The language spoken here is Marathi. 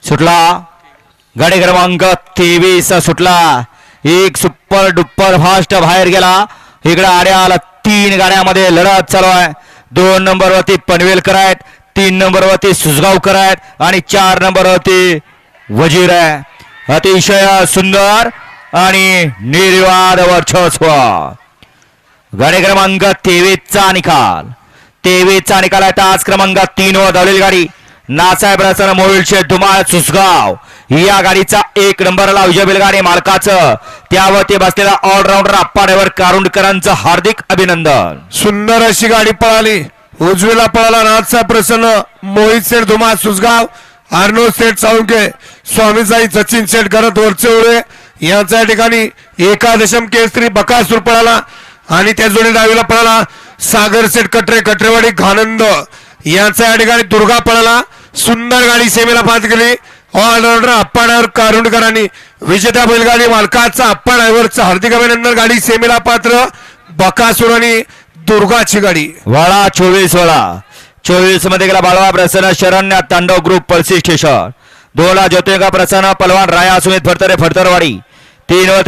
सुटला गाडी क्रमांक 23 सुटला एक सुपर डुपर फास्ट बाहेर गेला इकडे आड्याला 3 गाड्यामध्ये लढत चालू आहे 2 नंबर वरती पनवेलकर आहेत 3 नंबर वरती सुसगावकर आहेत आणि 4 नंबर वरती वजीर आहे अतिशय सुंदर आणि निर्विवाद वर्चस्व गाडी क्रमांक 23 चा निकाल 23 चा निकाल आहे तास क्रमांक 3 वर धावलेली गाडी नासाहेब रसन मोहिलचे धुमाळ सुसगाव या गाडीचा 1 नंबरला उजव्या बैलगाडी मालकाचं त्यावरती बसलेला ऑलराऊंडर आप्पा ड्रायव्हर कारुंडकरांचं हार्दिक अभिनंदन. सुंदर अशी गाडी पळाली उजवीला पळाला नाथसाहेब प्रसन्न मोहित सेठ धुमाळ सुसगाव अर्णव सेठ साळुंके स्वामीसाई सचिन सेठ गरत वरचेवळे यांच्या ठिकाणी एकादशम केसरी बकासूर पळाला आणि त्या जोडी डावीला पळाला सागर सेठ कटरे कटरेवाडी घानंद यांच्या ठिकाणी दुर्गा पळाला सुंदर गाडी सेमीला पास केली ऑलराऊंडर अप्पा ड्रायव्हर कारुंडकरांनी विजेत्या बैलगाडी मालकाचा अप्पा ड्रायव्हरचं हार्दिक अभिनंदन. गाडी सेमीला पात्र बकासूर आणि दुर्गाची गाडी वाडा 24 मध्ये गेला बाळवा प्रसन्न शरण्य तांडव ग्रुप पळशी स्टेशन 2 ला ज्योतिर्गा प्रसन्न पलवान राया सुमित फडतरे फडतरवाडी 3 वरती